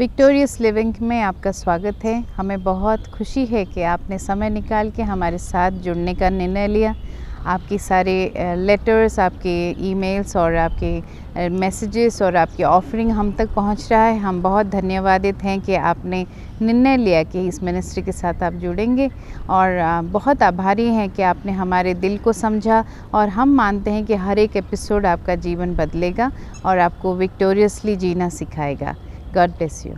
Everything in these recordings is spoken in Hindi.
विक्टोरियस लिविंग में आपका स्वागत है। हमें बहुत खुशी है कि आपने समय निकाल के हमारे साथ जुड़ने का निर्णय लिया। आपकी सारे लेटर्स, आपके ईमेल्स और आपके मैसेजेस और आपकी ऑफरिंग हम तक पहुंच रहा है। हम बहुत धन्यवादित हैं कि आपने निर्णय लिया कि इस मिनिस्ट्री के साथ आप जुड़ेंगे और बहुत आभारी हैं कि आपने हमारे दिल को समझा और हम मानते हैं कि हर एक एपिसोड आपका जीवन बदलेगा और आपको विक्टोरियसली जीना सिखाएगा। God bless you.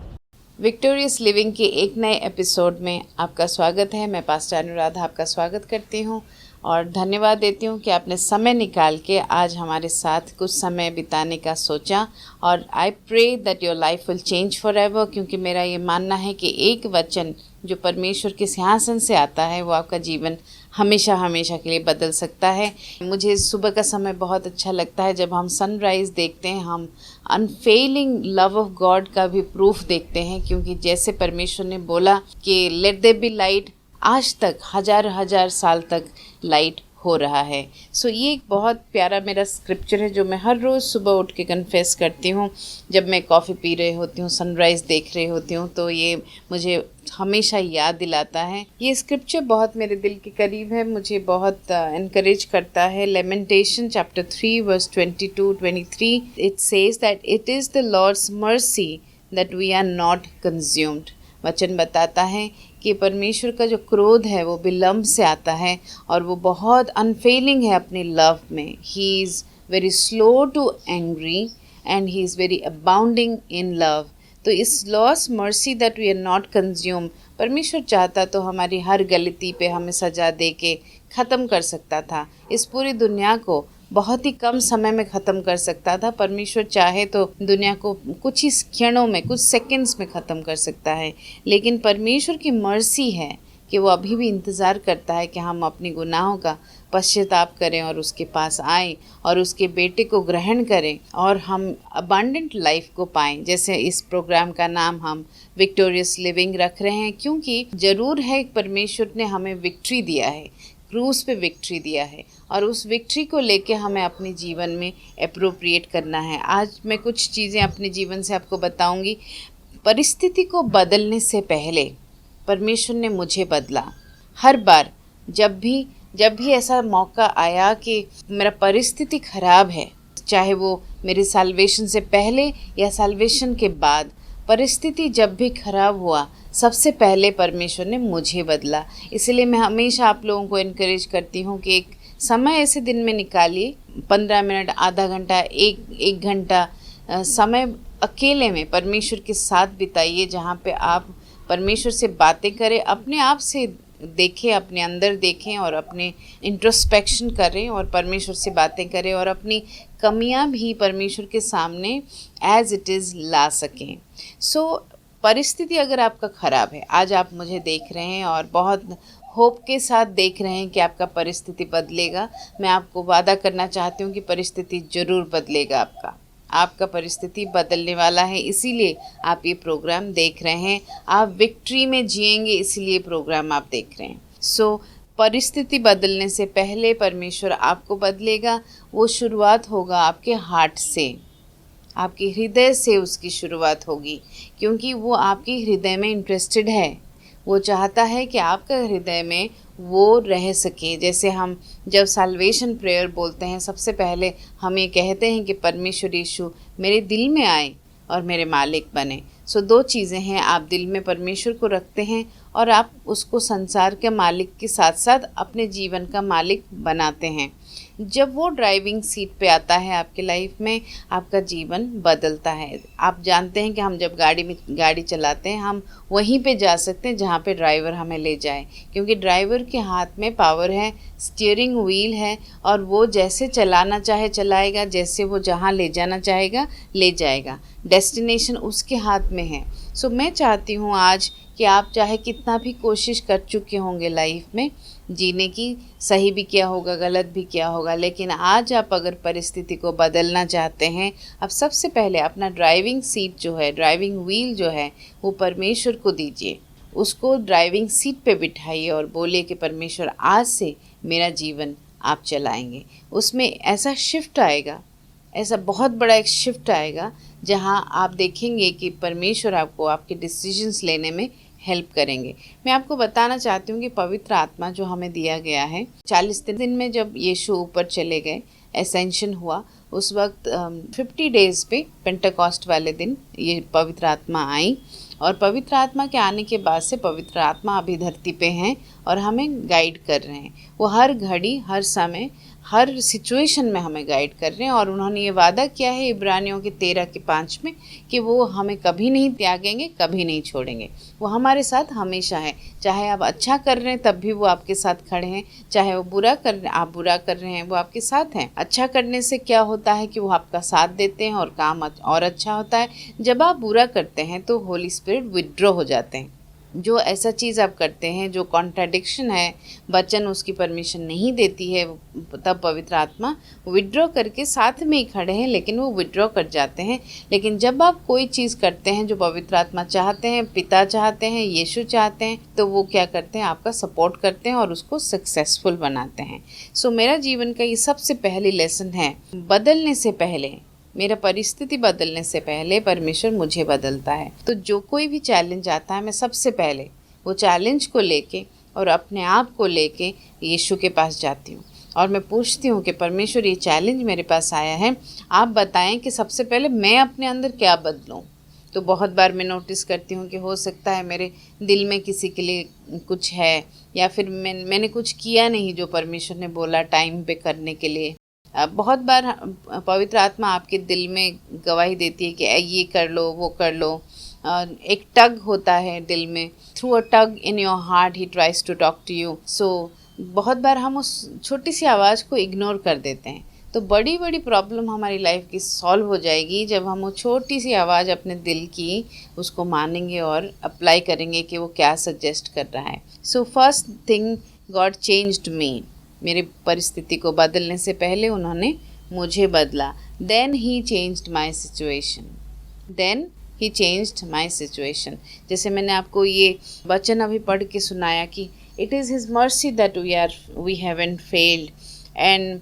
Victorious living के एक नए एपिसोड में आपका स्वागत है। मैं पास्टर अनुराधा आपका स्वागत करती हूँ और धन्यवाद देती हूँ कि आपने समय निकाल के आज हमारे साथ कुछ समय बिताने का सोचा। और I pray that your life will change for ever, क्योंकि मेरा ये मानना है कि एक वचन जो परमेश्वर के सिंहासन से आता है वो आपका जीवन हमेशा हमेशा के लिए बदल सकता है। मुझे सुबह का समय बहुत अच्छा लगता है जब हम सनराइज़ देखते हैं। हम अनफेलिंग लव ऑफ गॉड का भी प्रूफ देखते हैं, क्योंकि जैसे परमेश्वर ने बोला कि लेट देयर बी लाइट, आज तक हजार हजार साल तक लाइट हो रहा है। सो ये एक बहुत प्यारा मेरा स्क्रिप्चर है जो मैं हर रोज़ सुबह उठ के कन्फेस करती हूँ। जब मैं कॉफ़ी पी रही होती हूँ, सनराइज़ देख रही होती हूँ, तो ये मुझे हमेशा याद दिलाता है। ये स्क्रिप्चर बहुत मेरे दिल के करीब है, मुझे बहुत इनकरेज करता है। Lamentation chapter 3 verse 22-23 it says that it is the Lord's mercy that we are not consumed. वचन बताता है कि परमेश्वर का जो क्रोध है वो विलम्ब से आता है और वो बहुत अनफेलिंग है अपने लव में। He is very slow to angry and he is very abounding in love. तो इस Lord's mercy that we are not consume, परमेश्वर चाहता तो हमारी हर गलती पे हमें सज़ा दे के ख़त्म कर सकता था। इस पूरी दुनिया को बहुत ही कम समय में ख़त्म कर सकता था। परमेश्वर चाहे तो दुनिया को कुछ ही क्षणों में, कुछ सेकंड्स में ख़त्म कर सकता है। लेकिन परमेश्वर की मर्सी है कि वो अभी भी इंतज़ार करता है कि हम अपनी गुनाहों का पश्चाताप करें और उसके पास आएँ और उसके बेटे को ग्रहण करें और हम अबंडेंट लाइफ को पाएँ। जैसे इस प्रोग्राम का नाम हम विक्टोरियस लिविंग रख रहे हैं, क्योंकि ज़रूर है परमेश्वर ने हमें विक्ट्री दिया है, क्रूस पे विक्ट्री दिया है और उस विक्ट्री को लेके हमें अपने जीवन में एप्रोप्रिएट करना है। आज मैं कुछ चीज़ें अपने जीवन से आपको बताऊंगी। परिस्थिति को बदलने से पहले परमेश्वर ने मुझे बदला। हर बार जब भी ऐसा मौका आया कि मेरा परिस्थिति ख़राब है, चाहे वो मेरे साल्वेशन से पहले या साल्वेशन के बाद, परिस्थिति जब भी खराब हुआ सबसे पहले परमेश्वर ने मुझे बदला। इसलिए मैं हमेशा आप लोगों को इनकरेज करती हूँ कि एक समय ऐसे दिन में निकालिए, 15 मिनट, आधा घंटा, एक घंटा समय अकेले में परमेश्वर के साथ बिताइए, जहाँ पे आप परमेश्वर से बातें करें, अपने आप से देखें, अपने अंदर देखें और अपने इंट्रोस्पेक्शन करें और परमेश्वर से बातें करें और अपनी कमियां भी परमेश्वर के सामने एज इट इज़ ला सकें। सो परिस्थिति अगर आपका ख़राब है, आज आप मुझे देख रहे हैं और बहुत होप के साथ देख रहे हैं कि आपका परिस्थिति बदलेगा, मैं आपको वादा करना चाहती हूँ कि परिस्थिति ज़रूर बदलेगा। आपका परिस्थिति बदलने वाला है, इसीलिए आप ये प्रोग्राम देख रहे हैं। आप विक्ट्री में जिएंगे, इसीलिए प्रोग्राम आप देख रहे हैं। सो परिस्थिति बदलने से पहले परमेश्वर आपको बदलेगा। वो शुरुआत होगा आपके हार्ट से, आपके हृदय से उसकी शुरुआत होगी, क्योंकि वो आपके हृदय में इंटरेस्टेड है। वो चाहता है कि आपका हृदय में वो रह सके। जैसे हम जब साल्वेशन प्रेयर बोलते हैं, सबसे पहले हम ये कहते हैं कि परमेश्वर यीशु मेरे दिल में आए और मेरे मालिक बने। सो दो चीज़ें हैं, आप दिल में परमेश्वर को रखते हैं और आप उसको संसार के मालिक के साथ साथ अपने जीवन का मालिक बनाते हैं। जब वो ड्राइविंग सीट पे आता है आपके लाइफ में, आपका जीवन बदलता है। आप जानते हैं कि हम जब गाड़ी चलाते हैं, हम वहीं पे जा सकते हैं जहाँ पे ड्राइवर हमें ले जाए, क्योंकि ड्राइवर के हाथ में पावर है, स्टीयरिंग व्हील है और वो जैसे चलाना चाहे चलाएगा, जैसे वो जहाँ ले जाना चाहेगा ले जाएगा। डेस्टिनेशन उसके हाथ में है। सो मैं चाहती हूँ आज कि आप चाहे कितना भी कोशिश कर चुके होंगे लाइफ में जीने की, सही भी किया होगा, गलत भी किया होगा, लेकिन आज आप अगर परिस्थिति को बदलना चाहते हैं, अब सबसे पहले अपना ड्राइविंग सीट जो है, ड्राइविंग व्हील जो है, वो परमेश्वर को दीजिए। उसको ड्राइविंग सीट पे बिठाइए और बोलिए कि परमेश्वर आज से मेरा जीवन आप चलाएंगे। उसमें ऐसा शिफ्ट आएगा ऐसा बहुत बड़ा एक शिफ्ट आएगा जहां आप देखेंगे कि परमेश्वर आपको आपके डिसीजंस लेने में हेल्प करेंगे। मैं आपको बताना चाहती हूँ कि पवित्र आत्मा जो हमें दिया गया है, 40 दिन में जब यीशु ऊपर चले गए, एसेंशन हुआ, उस वक्त 50 डेज़ पे पेंटेकोस्ट वाले दिन ये पवित्र आत्मा आई। और पवित्र आत्मा के आने के बाद से पवित्र आत्मा अभी धरती पे हैं और हमें गाइड कर रहे हैं। वो हर घड़ी, हर समय, हर सिचुएशन में हमें गाइड कर रहे हैं। और उन्होंने ये वादा किया है इब्रानियों के 13:5 में कि वो हमें कभी नहीं त्यागेंगे, कभी नहीं छोड़ेंगे। वो हमारे साथ हमेशा है। चाहे आप अच्छा कर रहे हैं तब भी वो आपके साथ खड़े हैं, चाहे वो बुरा कर रहे हैं, आप बुरा कर रहे हैं, वो आपके साथ हैं। अच्छा करने से क्या होता है कि वो आपका साथ देते हैं और काम और अच्छा होता है। जब आप बुरा करते हैं तो होली स्पिरिट विथड्रॉ हो जाते हैं। जो ऐसा चीज़ आप करते हैं जो कॉन्ट्राडिक्शन है, वचन उसकी परमिशन नहीं देती है, तब पवित्र आत्मा विड्रॉ करके साथ में ही खड़े हैं, लेकिन वो विड्रॉ कर जाते हैं। लेकिन जब आप कोई चीज़ करते हैं जो पवित्र आत्मा चाहते हैं, पिता चाहते हैं, यीशु चाहते हैं, तो वो क्या करते हैं, आपका सपोर्ट करते हैं और उसको सक्सेसफुल बनाते हैं। सो मेरा जीवन का ये सबसे पहली लेसन है, बदलने से पहले, मेरा परिस्थिति बदलने से पहले परमेश्वर मुझे बदलता है। तो जो कोई भी चैलेंज आता है, मैं सबसे पहले वो चैलेंज को लेके और अपने आप को लेके यीशु के पास जाती हूँ और मैं पूछती हूँ कि परमेश्वर, ये चैलेंज मेरे पास आया है, आप बताएं कि सबसे पहले मैं अपने अंदर क्या बदलूँ। तो बहुत बार मैं नोटिस करती हूँ कि हो सकता है मेरे दिल में किसी के लिए कुछ है, या फिर मैंने कुछ किया नहीं जो परमेश्वर ने बोला टाइम पे करने के लिए। बहुत बार पवित्र आत्मा आपके दिल में गवाही देती है कि ये कर लो, वो कर लो। एक टग होता है दिल में, through a tug in your heart he tries to talk to you. So बहुत बार हम उस छोटी सी आवाज़ को इग्नोर कर देते हैं। तो बड़ी बड़ी प्रॉब्लम हमारी लाइफ की सॉल्व हो जाएगी जब हम वो छोटी सी आवाज़ अपने दिल की उसको मानेंगे और अप्लाई करेंगे कि वो क्या सजेस्ट कर रहा है। So first thing, God changed me. मेरी परिस्थिति को बदलने से पहले उन्होंने मुझे बदला। Then he changed my situation, then he changed my situation. जैसे मैंने आपको ये वचन अभी पढ़ के सुनाया कि it is his mercy that we haven't failed and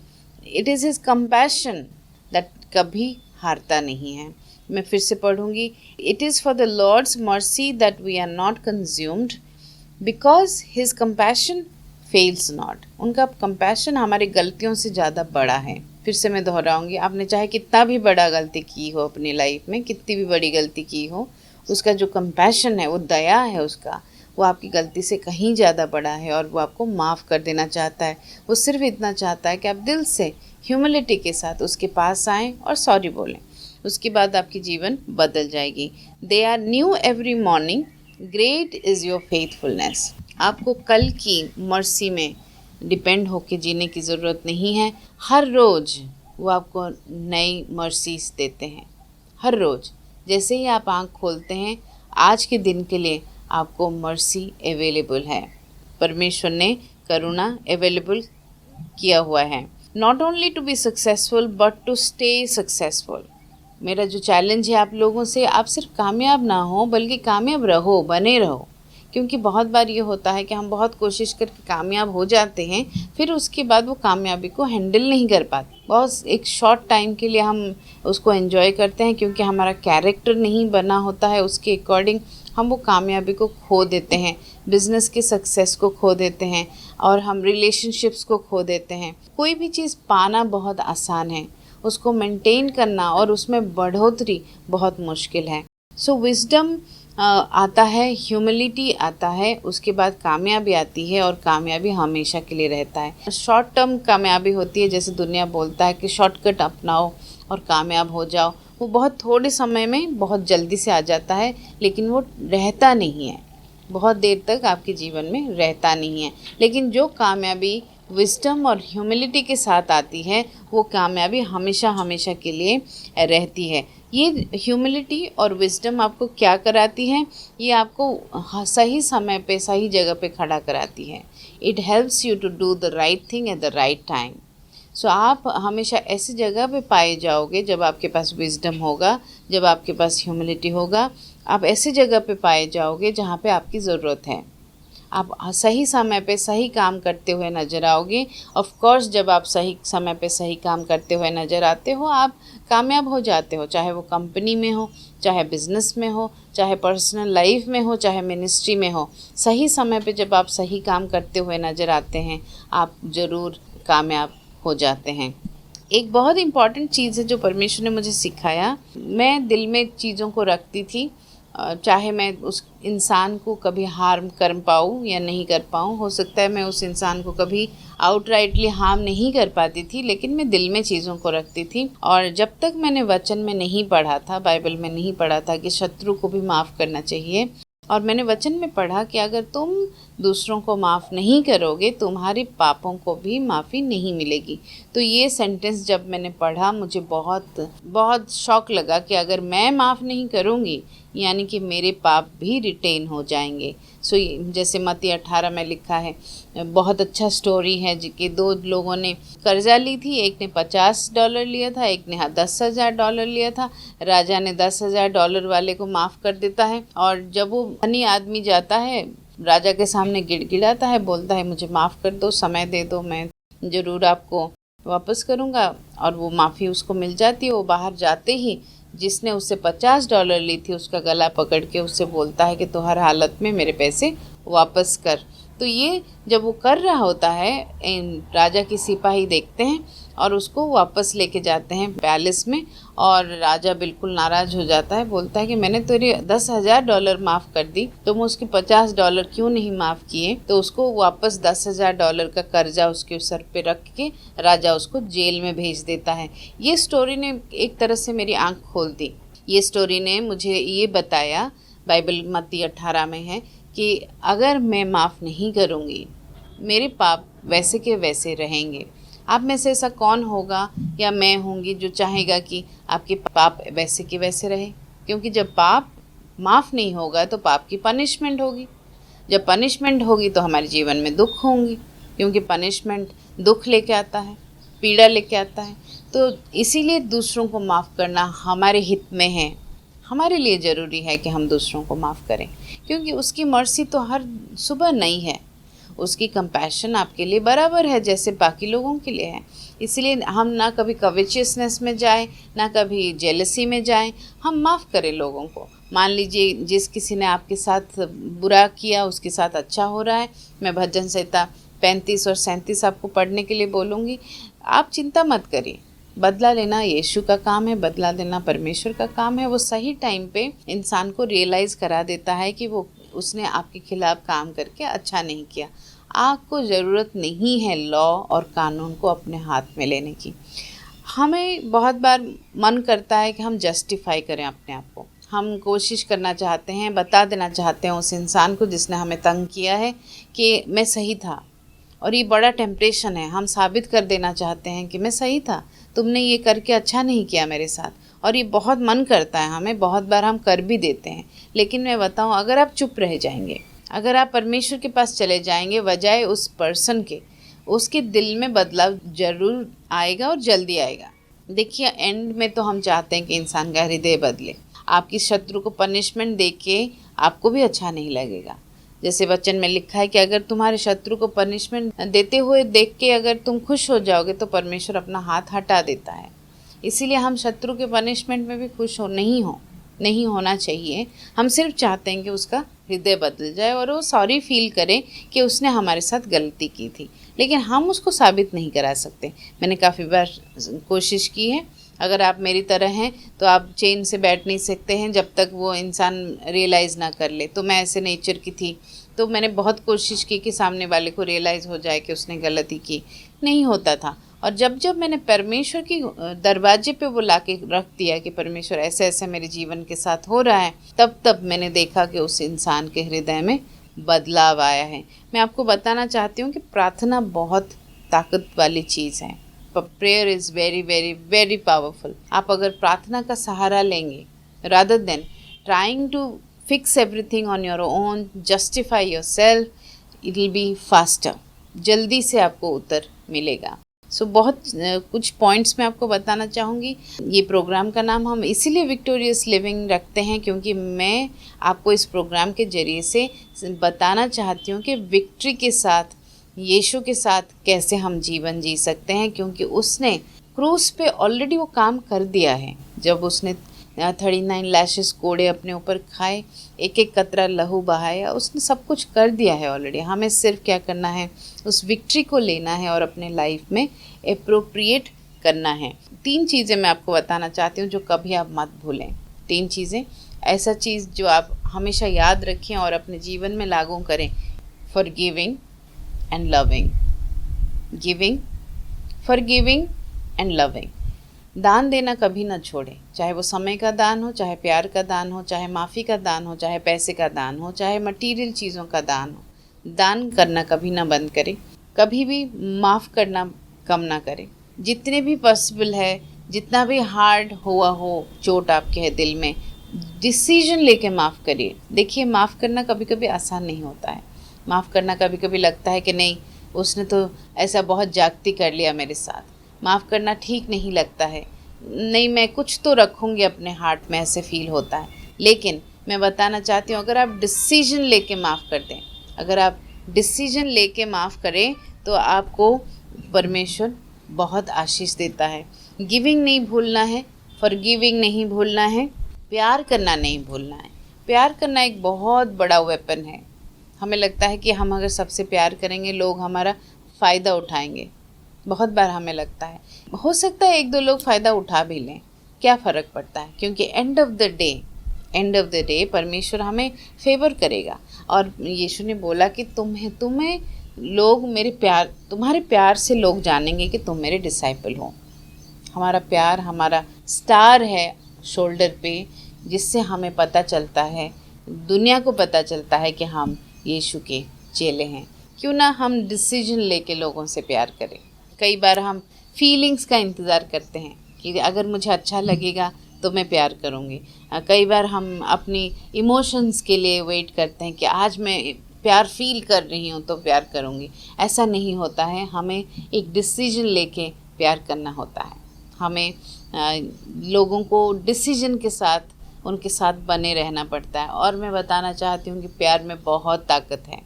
it is his compassion that कभी हारता नहीं है। मैं फिर से पढ़ूंगी, it is for the Lord's mercy that we are not consumed because his compassion fails not. उनका कंपैशन हमारी गलतियों से ज़्यादा बड़ा है। फिर से मैं दोहराऊंगी, आपने चाहे कितना भी बड़ा गलती की हो अपनी लाइफ में, कितनी भी बड़ी गलती की हो, उसका जो कंपैशन है, वो दया है उसका, वो आपकी गलती से कहीं ज़्यादा बड़ा है और वो आपको माफ़ कर देना चाहता है। वो सिर्फ इतना चाहता है कि आप दिल से ह्यूमिलिटी के साथ उसके पास आएँ और सॉरी बोलें। उसके बाद आपकी जीवन बदल जाएगी। They are new every morning, great is your faithfulness. आपको कल की मर्सी में डिपेंड होके जीने की ज़रूरत नहीं है। हर रोज़ वो आपको नई मर्सीज देते हैं। हर रोज़ जैसे ही आप आँख खोलते हैं, आज के दिन के लिए आपको मर्सी अवेलेबल है। परमेश्वर ने करुणा अवेलेबल किया हुआ है, not only to be successful but to stay successful. मेरा जो चैलेंज है आप लोगों से, आप सिर्फ कामयाब ना हो बल्कि कामयाब रहो, बने रहो। क्योंकि बहुत बार ये होता है कि हम बहुत कोशिश करके कामयाब हो जाते हैं, फिर उसके बाद वो कामयाबी को हैंडल नहीं कर पाते। बहुत एक शॉर्ट टाइम के लिए हम उसको एंजॉय करते हैं, क्योंकि हमारा कैरेक्टर नहीं बना होता है उसके अकॉर्डिंग, हम वो कामयाबी को खो देते हैं, बिज़नेस के सक्सेस को खो देते हैं और हम रिलेशनशिप्स को खो देते हैं। कोई भी चीज़ पाना बहुत आसान है, उसको मेंटेन करना और उसमें बढ़ोतरी बहुत मुश्किल है। सो विजडम आता है, ह्यूमिलिटी आता है, उसके बाद कामयाबी आती है और कामयाबी हमेशा के लिए रहता है। शॉर्ट टर्म कामयाबी होती है, जैसे दुनिया बोलता है कि शॉर्टकट अपनाओ और कामयाब हो जाओ। वो बहुत थोड़े समय में बहुत जल्दी से आ जाता है, लेकिन वो रहता नहीं है, बहुत देर तक आपके जीवन में रहता नहीं है। लेकिन जो कामयाबी विजडम और ह्यूमिलिटी के साथ आती है, वो कामयाबी हमेशा हमेशा के लिए रहती है। ये ह्यूमिलिटी और विजडम आपको क्या कराती है? ये आपको सही समय पे, सही जगह पे खड़ा कराती है। It helps you to do the right thing at the right time. So आप हमेशा ऐसी जगह पे पाए जाओगे जब आपके पास विजडम होगा, जब आपके पास ह्यूमिलिटी होगा। आप ऐसी जगह पे पाए जाओगे जहाँ पे आपकी ज़रूरत है। आप सही समय पे सही काम करते हुए नज़र आओगे। ऑफ कोर्स जब आप सही समय पे सही काम करते हुए नज़र आते हो आप कामयाब हो जाते हो, चाहे वो कंपनी में हो, चाहे बिज़नेस में हो, चाहे पर्सनल लाइफ में हो, चाहे मिनिस्ट्री में हो। सही समय पे जब आप सही काम करते हुए नज़र आते हैं आप ज़रूर कामयाब हो जाते हैं। एक बहुत इम्पॉर्टेंट चीज़ है जो परमेश्वर ने मुझे सिखाया, मैं दिल में चीज़ों को रखती थी, चाहे मैं उस इंसान को कभी हार्म कर पाऊँ या नहीं कर पाऊँ। हो सकता है मैं उस इंसान को कभी आउटराइटली हार्म नहीं कर पाती थी, लेकिन मैं दिल में चीज़ों को रखती थी। और जब तक मैंने वचन में नहीं पढ़ा था, बाइबल में नहीं पढ़ा था कि शत्रु को भी माफ़ करना चाहिए, और मैंने वचन में पढ़ा कि अगर तुम दूसरों को माफ़ नहीं करोगे तुम्हारे पापों को भी माफ़ी नहीं मिलेगी। तो ये सेंटेंस जब मैंने पढ़ा मुझे बहुत बहुत शौक लगा कि अगर मैं माफ़ नहीं करूँगी यानी कि मेरे पाप भी रिटेन हो जाएंगे। सो जैसे मत्ती 18 में लिखा है, बहुत अच्छा स्टोरी है कि दो लोगों ने कर्जा ली थी, एक ने $50 लिया था, एक ने $10,000 लिया था। राजा ने $10,000 वाले को माफ़ कर देता है, और जब वो धनी आदमी जाता है राजा के सामने गिड़गिड़ाता है, बोलता है मुझे माफ़ कर दो, समय दे दो, मैं ज़रूर आपको वापस करूँगा, और वो माफ़ी उसको मिल जाती है। वो बाहर जाते ही जिसने उससे $50 ली थी उसका गला पकड़ के उससे बोलता है कि तो हर हालत में मेरे पैसे वापस कर। तो ये जब वो कर रहा होता है राजा की सिपाही देखते हैं और उसको वापस लेके जाते हैं पैलेस में, और राजा बिल्कुल नाराज़ हो जाता है, बोलता है कि मैंने तेरे $10,000 माफ़ कर दी, तुम उसके $50 क्यों नहीं माफ़ किए। तो उसको वापस $10,000 का कर्जा उसके सर पे रख के राजा उसको जेल में भेज देता है। ये स्टोरी ने एक तरह से मेरी आँख खोल दी। ये स्टोरी ने मुझे ये बताया, बाइबल मत्ती 18 में है कि अगर मैं माफ़ नहीं करूँगी मेरे पाप वैसे के वैसे रहेंगे। आप में से ऐसा कौन होगा या मैं होंगी जो चाहेगा कि आपके पाप वैसे के वैसे रहे? क्योंकि जब पाप माफ़ नहीं होगा तो पाप की पनिशमेंट होगी, जब पनिशमेंट होगी तो हमारे जीवन में दुख होंगी, क्योंकि पनिशमेंट दुख लेके आता है, पीड़ा लेके आता है। तो इसीलिए दूसरों को माफ़ करना हमारे हित में है, हमारे लिए ज़रूरी है कि हम दूसरों को माफ़ करें, क्योंकि उसकी मर्सी तो हर सुबह नई है, उसकी कंपैशन आपके लिए बराबर है जैसे बाकी लोगों के लिए है। इसलिए हम ना कभी कविचियसनेस में जाए, ना कभी जेलसी में जाए, हम माफ़ करें लोगों को। मान लीजिए जिस किसी ने आपके साथ बुरा किया उसके साथ अच्छा हो रहा है, मैं भजन संहिता 35 और 37 आपको पढ़ने के लिए बोलूँगी। आप चिंता मत करिए, बदला लेना यीशु का काम है, बदला देना परमेश्वर का काम है। वो सही टाइम पे इंसान को रियलाइज़ करा देता है कि वो उसने आपके खिलाफ़ काम करके अच्छा नहीं किया। आपको ज़रूरत नहीं है लॉ और कानून को अपने हाथ में लेने की। हमें बहुत बार मन करता है कि हम जस्टिफाई करें अपने आप को, हम कोशिश करना चाहते हैं, बता देना चाहते हैं उस इंसान को जिसने हमें तंग किया है कि मैं सही था। और ये बड़ा टेम्पटेशन है, हम साबित कर देना चाहते हैं कि मैं सही था, तुमने ये करके अच्छा नहीं किया मेरे साथ। और ये बहुत मन करता है हमें, बहुत बार हम कर भी देते हैं। लेकिन मैं बताऊं, अगर आप चुप रह जाएंगे, अगर आप परमेश्वर के पास चले जाएंगे बजाय उस पर्सन के, उसके दिल में बदलाव जरूर आएगा और जल्दी आएगा। देखिए एंड में तो हम चाहते हैं कि इंसान का हृदय बदले। आपकी शत्रु को पनिशमेंट दे के आपको भी अच्छा नहीं लगेगा। जैसे वचन में लिखा है कि अगर तुम्हारे शत्रु को पनिशमेंट देते हुए देख के अगर तुम खुश हो जाओगे तो परमेश्वर अपना हाथ हटा देता है। इसीलिए हम शत्रु के पनिशमेंट में भी खुश नहीं होना चाहिए। हम सिर्फ चाहते हैं कि उसका हृदय बदल जाए और वो सॉरी फील करे कि उसने हमारे साथ गलती की थी, लेकिन हम उसको साबित नहीं करा सकते। मैंने काफ़ी बार कोशिश की है। अगर आप मेरी तरह हैं तो आप चैन से बैठ नहीं सकते हैं जब तक वो इंसान रियलाइज़ ना कर ले। तो मैं ऐसे नेचर की थी, तो मैंने बहुत कोशिश की कि सामने वाले को रियलाइज़ हो जाए कि उसने गलती की, नहीं होता था। और जब मैंने परमेश्वर की दरवाजे पे वो ला के रख दिया कि परमेश्वर ऐसे ऐसे मेरे जीवन के साथ हो रहा है, तब मैंने देखा कि उस इंसान के हृदय में बदलाव आया है। मैं आपको बताना चाहती हूँ कि प्रार्थना बहुत ताकत वाली चीज़ है। Prayer is very very very powerful. आप अगर प्रार्थना का सहारा लेंगे rather than trying to fix everything on your own, justify your self, it will be faster, जल्दी से आपको उत्तर मिलेगा। बहुत कुछ पॉइंट्स मैं आपको बताना चाहूँगी। ये प्रोग्राम का नाम हम इसीलिए विक्टोरियस लिविंग रखते हैं क्योंकि मैं आपको इस प्रोग्राम के ज़रिए से बताना चाहती हूँ कि विक्ट्री के साथ, यीशु के साथ कैसे हम जीवन जी सकते हैं, क्योंकि उसने क्रूस पे ऑलरेडी वो काम कर दिया है। जब उसने 39 लैशेस कोड़े अपने ऊपर खाए, एक एक कतरा लहू बहाया, उसने सब कुछ कर दिया है ऑलरेडी। हमें सिर्फ क्या करना है, उस विक्ट्री को लेना है और अपने लाइफ में एप्रोप्रिएट करना है। 3 चीज़ें मैं आपको बताना चाहती हूँ जो कभी आप मत भूलें। 3 चीज़ें, ऐसा चीज़ जो आप हमेशा याद रखें और अपने जीवन में लागू करें। Forgiving and loving, giving, forgiving and loving. दान देना कभी ना छोड़ें, चाहे वो समय का दान हो, चाहे प्यार का दान हो, चाहे माफ़ी का दान हो, चाहे पैसे का दान हो, चाहे मटीरियल चीज़ों का दान हो। दान करना कभी ना बंद करें, कभी भी माफ़ करना कम ना करें। जितने भी पॉसिबल है, जितना भी हार्ड हुआ हो चोट आपके दिल में, डिसीजन लेके माफ़ करिए। देखिए, माफ़ करना कभी कभी आसान नहीं होता है। माफ़ करना कभी कभी लगता है कि नहीं, उसने तो ऐसा बहुत जागती कर लिया मेरे साथ। माफ़ करना ठीक नहीं लगता है, नहीं मैं कुछ तो रखूँगी अपने हार्ट में, ऐसे फील होता है। लेकिन मैं बताना चाहती हूँ, अगर आप डिसीजन लेके माफ़ कर दें, अगर आप डिसीजन लेके माफ़ करें तो आपको परमेश्वर बहुत आशीष देता है। गिविंग नहीं भूलना है, फॉरगिविंग नहीं भूलना है, प्यार करना नहीं भूलना है। प्यार करना एक बहुत बड़ा वेपन है। हमें लगता है कि हम अगर सबसे प्यार करेंगे लोग हमारा फ़ायदा उठाएंगे। बहुत बार हमें लगता है, हो सकता है 1-2 लोग फ़ायदा उठा भी लें, क्या फ़र्क पड़ता है, क्योंकि एंड ऑफ द डे परमेश्वर हमें फेवर करेगा। और यीशु ने बोला कि तुम्हें लोग तुम्हारे प्यार से लोग जानेंगे कि तुम मेरे डिसाइपल हो। हमारा प्यार हमारा स्टार है शोल्डर पे, जिससे हमें पता चलता है, दुनिया को पता चलता है कि हम यीशु के चेले हैं। क्यों ना हम डिसीजन लेके लोगों से प्यार करें। कई बार हम फीलिंग्स का इंतज़ार करते हैं कि अगर मुझे अच्छा लगेगा तो मैं प्यार करूँगी। कई बार हम अपनी इमोशंस के लिए वेट करते हैं कि आज मैं प्यार फील कर रही हूँ तो प्यार करूँगी। ऐसा नहीं होता है, हमें एक डिसीजन लेके प्यार करना होता है। हमें लोगों को डिसीजन के साथ उनके साथ बने रहना पड़ता है। और मैं बताना चाहती हूँ कि प्यार में बहुत ताकत है,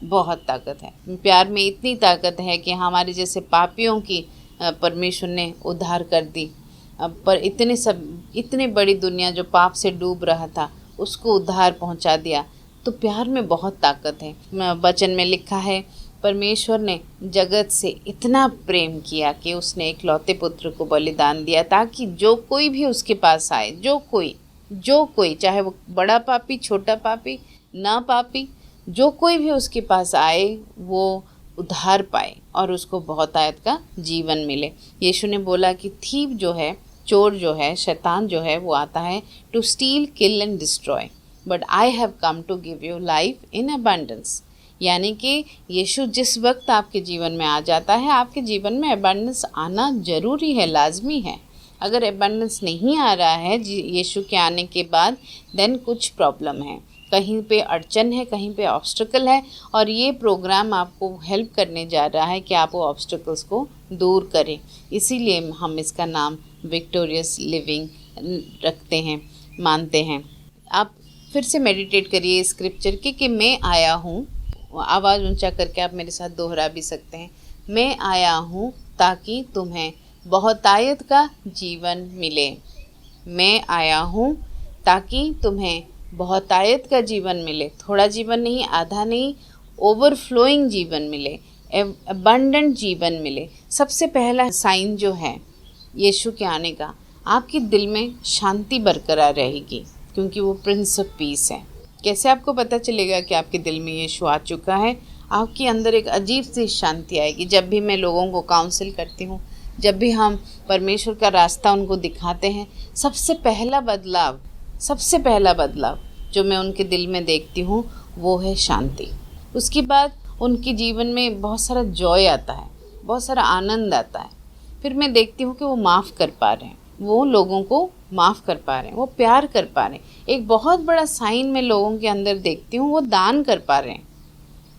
बहुत ताकत है। प्यार में इतनी ताकत है कि हमारे जैसे पापियों की परमेश्वर ने उद्धार कर दी। पर इतनी बड़ी दुनिया जो पाप से डूब रहा था उसको उद्धार पहुंचा दिया। तो प्यार में बहुत ताकत है। वचन में लिखा है, परमेश्वर ने जगत से इतना प्रेम किया कि उसने इकलौते पुत्र को बलिदान दिया, ताकि जो कोई भी उसके पास आए, जो कोई चाहे वो बड़ा पापी, छोटा पापी, ना पापी, जो कोई भी उसके पास आए वो उद्धार पाए और उसको बहुतायत का जीवन मिले। यीशु ने बोला कि थीव जो है, चोर जो है, शैतान जो है, वो आता है to steal, kill and destroy, but I have come to give you life in abundance. यानी कि यीशु जिस वक्त आपके जीवन में आ जाता है, आपके जीवन में अबंडेंस आना ज़रूरी है, लाजमी है। अगर अबंडेंस नहीं आ रहा है यीशु के आने के बाद, देन कुछ प्रॉब्लम है, कहीं पे अड़चन है, कहीं पे ऑब्स्टिकल है। और ये प्रोग्राम आपको हेल्प करने जा रहा है कि आप वो ऑब्स्टिकल्स को दूर करें। इसीलिए हम इसका नाम विक्टोरियस लिविंग रखते हैं, मानते हैं। आप फिर से मेडिटेट करिए स्क्रिप्चर के कि मैं आया हूँ। आवाज़ ऊंचा करके आप मेरे साथ दोहरा भी सकते हैं। मैं आया हूँ ताकि तुम्हें बहुतायत का जीवन मिले। मैं आया हूँ ताकि तुम्हें बहुतायत का जीवन मिले। थोड़ा जीवन नहीं, आधा नहीं, ओवरफ्लोइंग जीवन मिले, अबंडेंट जीवन मिले। सबसे पहला साइन जो है यीशु के आने का, आपके दिल में शांति बरकरार रहेगी, क्योंकि वो प्रिंस ऑफ पीस है। कैसे आपको पता चलेगा कि आपके दिल में यीशु आ चुका है? आपके अंदर एक अजीब सी शांति आएगी। जब भी मैं लोगों को काउंसिल करती हूँ, जब भी हम परमेश्वर का रास्ता उनको दिखाते हैं, सबसे पहला बदलाव जो मैं उनके दिल में देखती हूँ वो है शांति। उसके बाद उनके जीवन में बहुत सारा जॉय आता है, बहुत सारा आनंद आता है। फिर मैं देखती हूँ कि वो माफ़ कर पा रहे हैं, वो लोगों को माफ़ कर पा रहे हैं, वो प्यार कर पा रहे हैं। एक बहुत बड़ा साइन मैं लोगों के अंदर देखती हूँ, वो दान कर पा रहे हैं।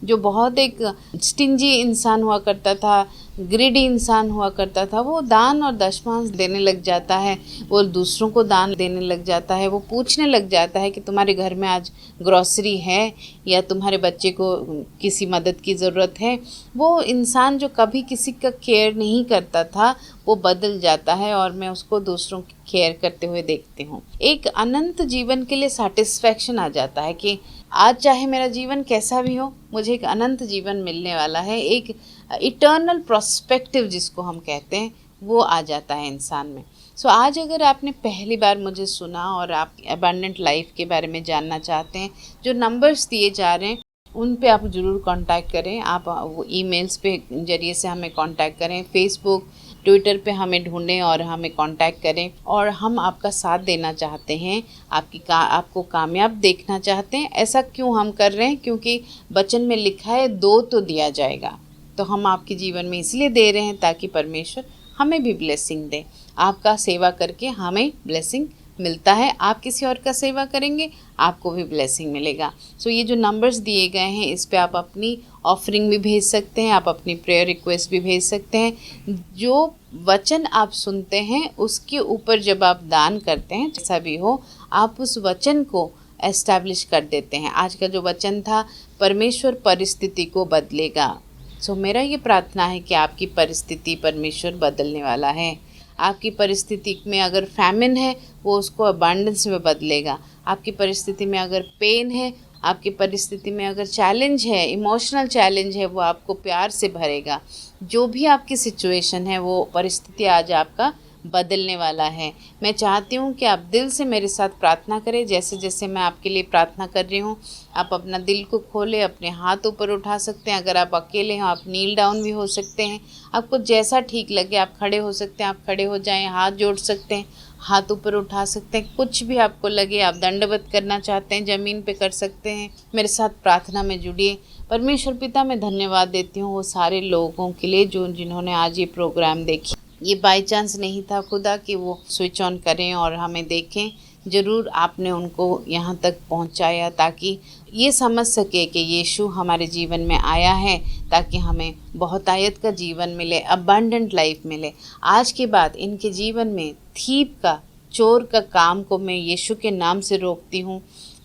जो बहुत एक स्टिंजी इंसान हुआ करता था, ग्रीडी इंसान हुआ करता था, वो दान और दशमांश देने लग जाता है, वो दूसरों को दान देने लग जाता है, वो पूछने लग जाता है कि तुम्हारे घर में आज ग्रॉसरी है या तुम्हारे बच्चे को किसी मदद की ज़रूरत है। वो इंसान जो कभी किसी का केयर नहीं करता था वो बदल जाता है और मैं उसको दूसरों की केयर करते हुए देखती हूँ। एक अनंत जीवन के लिए सैटिस्फैक्शन आ जाता है कि आज चाहे मेरा जीवन कैसा भी हो, मुझे एक अनंत जीवन मिलने वाला है। एक इटर्नल प्रोस्पेक्टिव जिसको हम कहते हैं वो आ जाता है इंसान में। सो आज अगर आपने पहली बार मुझे सुना और आप अबंडेंट लाइफ के बारे में जानना चाहते हैं, जो नंबर्स दिए जा रहे हैं उन पे आप ज़रूर कांटेक्ट करें। आप वो ईमेल्स पे जरिए से हमें कांटेक्ट करें, फेसबुक ट्विटर पे हमें ढूंढें और हमें कांटेक्ट करें। और हम आपका साथ देना चाहते हैं, आपको कामयाब देखना चाहते हैं। ऐसा क्यों हम कर रहे हैं? क्योंकि वचन में लिखा है 2 तो दिया जाएगा। तो हम आपके जीवन में इसलिए दे रहे हैं ताकि परमेश्वर हमें भी ब्लेसिंग दे। आपका सेवा करके हमें ब्लेसिंग मिलता है, आप किसी और का सेवा करेंगे आपको भी ब्लेसिंग मिलेगा। सो ये जो नंबर्स दिए गए हैं इस पे आप अपनी ऑफरिंग भी भेज सकते हैं, आप अपनी प्रेयर रिक्वेस्ट भी भेज सकते हैं। जो वचन आप सुनते हैं उसके ऊपर जब आप दान करते हैं, जैसा भी हो, आप उस वचन को एस्टैब्लिश कर देते हैं। आज का जो वचन था, परमेश्वर परिस्थिति को बदलेगा। सो मेरा ये प्रार्थना है कि आपकी परिस्थिति परमेश्वर बदलने वाला है। आपकी परिस्थिति में अगर फैमिन है वो उसको अबंडेंस में बदलेगा। आपकी परिस्थिति में अगर पेन है, आपकी परिस्थिति में अगर चैलेंज है, इमोशनल चैलेंज है, वो आपको प्यार से भरेगा। जो भी आपकी सिचुएशन है वो परिस्थिति आज आपका बदलने वाला है। मैं चाहती हूँ कि आप दिल से मेरे साथ प्रार्थना करें, जैसे जैसे मैं आपके लिए प्रार्थना कर रही हूँ। आप अपना दिल को खोलें, अपने हाथ ऊपर उठा सकते हैं। अगर आप अकेले हैं आप नील डाउन भी हो सकते हैं। आपको जैसा ठीक लगे आप खड़े हो सकते हैं, आप खड़े हो जाएं, हाथ जोड़ सकते हैं, हाथ ऊपर उठा सकते हैं। कुछ भी आपको लगे, आप दंडवत करना चाहते हैं ज़मीन पे कर सकते हैं। मेरे साथ प्रार्थना में जुड़िए। परमेश्वर पिता, मैं धन्यवाद देती हूँ वो सारे लोगों के लिए जिन्होंने आज ये प्रोग्राम देखी। ये बाय चांस नहीं था खुदा कि वो स्विच ऑन करें और हमें देखें। ज़रूर आपने उनको यहाँ तक पहुँचाया ताकि ये समझ सके कि यीशु हमारे जीवन में आया है ताकि हमें बहुतायत का जीवन मिले, अबंडेंट लाइफ मिले। आज के बाद इनके जीवन में थीप का, चोर का काम को मैं यीशु के नाम से रोकती हूँ।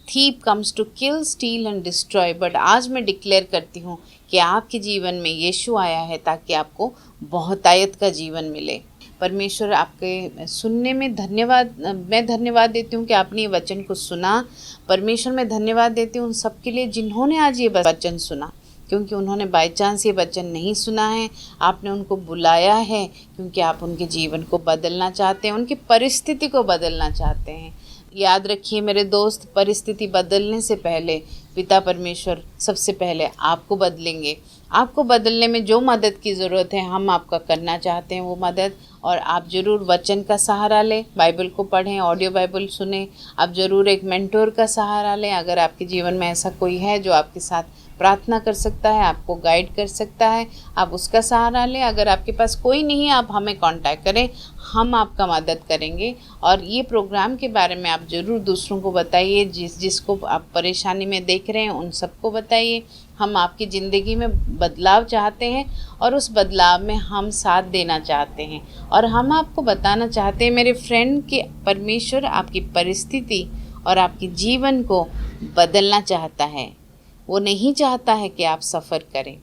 Thief comes to kill, steal and destroy, but आज मैं डिक्लेयर करती हूँ कि आपके जीवन में यीशु आया है ताकि आपको बहुतायत का जीवन मिले। परमेश्वर आपके सुनने में मैं धन्यवाद देती हूँ कि आपने ये वचन को सुना। परमेश्वर मैं धन्यवाद देती हूँ उन सबके लिए जिन्होंने आज ये वचन सुना, क्योंकि उन्होंने बाय चांस ये वचन नहीं सुना है। आपने उनको बुलाया है क्योंकि आप उनके जीवन को बदलना चाहते हैं, उनकी परिस्थिति को बदलना चाहते हैं। याद रखिए मेरे दोस्त, परिस्थिति बदलने से पहले पिता परमेश्वर सबसे पहले आपको बदलेंगे। आपको बदलने में जो मदद की ज़रूरत है हम आपका करना चाहते हैं वो मदद। और आप ज़रूर वचन का सहारा लें, बाइबल को पढ़ें, ऑडियो बाइबल सुने। आप ज़रूर एक मेंटोर का सहारा लें। अगर आपके जीवन में ऐसा कोई है जो आपके साथ प्रार्थना कर सकता है, आपको गाइड कर सकता है, आप उसका सहारा लें। अगर आपके पास कोई नहीं है आप हमें कांटेक्ट करें, हम आपका मदद करेंगे। और ये प्रोग्राम के बारे में आप ज़रूर दूसरों को बताइए, जिसको आप परेशानी में देख रहे हैं उन सबको बताइए। हम आपकी ज़िंदगी में बदलाव चाहते हैं और उस बदलाव में हम साथ देना चाहते हैं। और हम आपको बताना चाहते हैं मेरे फ्रेंड कि परमेश्वर आपकी परिस्थिति और आपके जीवन को बदलना चाहता है। वो नहीं चाहता है कि आप सफ़र करें,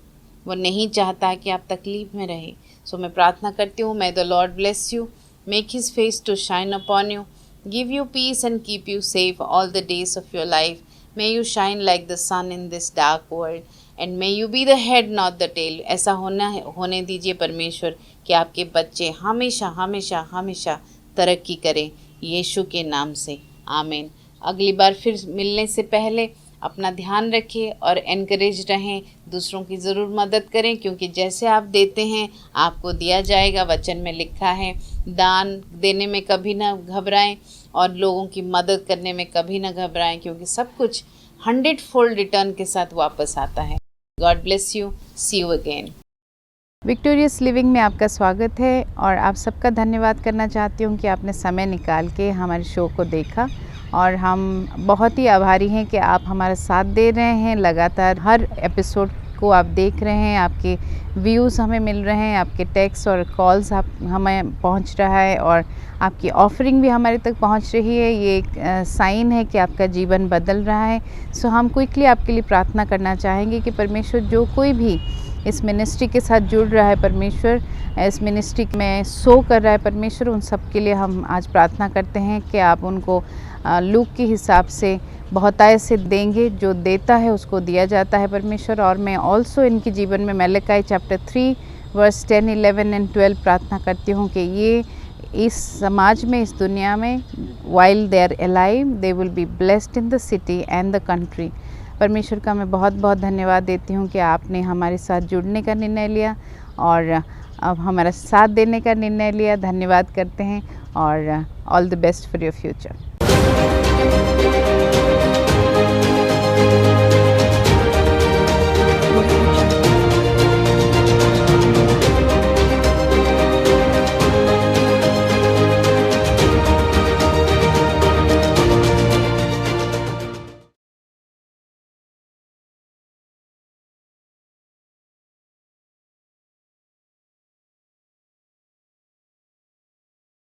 वो नहीं चाहता है कि आप तकलीफ़ में रहें। सो मैं प्रार्थना करती हूँ, may the Lord bless you, make his face to shine upon you, give you peace and keep you safe all the days of your life. May you shine like the sun in this dark world and may you be the head not the tail. ऐसा होने दीजिए परमेश्वर कि आपके बच्चे हमेशा हमेशा हमेशा तरक्की करें यीशु के नाम से, आमीन। अगली बार फिर मिलने से पहले अपना ध्यान रखें और एनकरेज रहें, दूसरों की ज़रूर मदद करें, क्योंकि जैसे आप देते हैं आपको दिया जाएगा। वचन में लिखा है दान देने में कभी ना घबराएं और लोगों की मदद करने में कभी ना घबराएं, क्योंकि सब कुछ 100-fold रिटर्न के साथ वापस आता है। God bless you, see you again. Victorious living में आपका स्वागत है और आप सबका धन्यवाद करना चाहती हूँ कि आपने समय निकाल के हमारे शो को देखा। और हम बहुत ही आभारी हैं कि आप हमारा साथ दे रहे हैं, लगातार हर एपिसोड को आप देख रहे हैं, आपके व्यूज़ हमें मिल रहे हैं, आपके टेक्स्ट और कॉल्स आप हमें पहुंच रहा है और आपकी ऑफरिंग भी हमारे तक पहुंच रही है। ये एक साइन है कि आपका जीवन बदल रहा है। सो हम क्विकली आपके लिए प्रार्थना करना चाहेंगे कि परमेश्वर जो कोई भी इस मिनिस्ट्री के साथ जुड़ रहा है, परमेश्वर इस मिनिस्ट्री में सो कर रहा है, परमेश्वर उन सब के लिए हम आज प्रार्थना करते हैं कि आप उनको लूक के हिसाब से बहुतायत से देंगे। जो देता है उसको दिया जाता है परमेश्वर। और मैं ऑल्सो इनके जीवन में मलकी चैप्टर 3 वर्स 10, 11 एंड 12 प्रार्थना करती हूँ कि ये इस समाज में, इस दुनिया में, while they are alive they will be blessed in the city and the country. परमेश्वर का मैं बहुत बहुत धन्यवाद देती हूँ कि आपने हमारे साथ जुड़ने का निर्णय लिया और अब हमारा साथ देने का निर्णय लिया। धन्यवाद करते हैं और all the best for your future.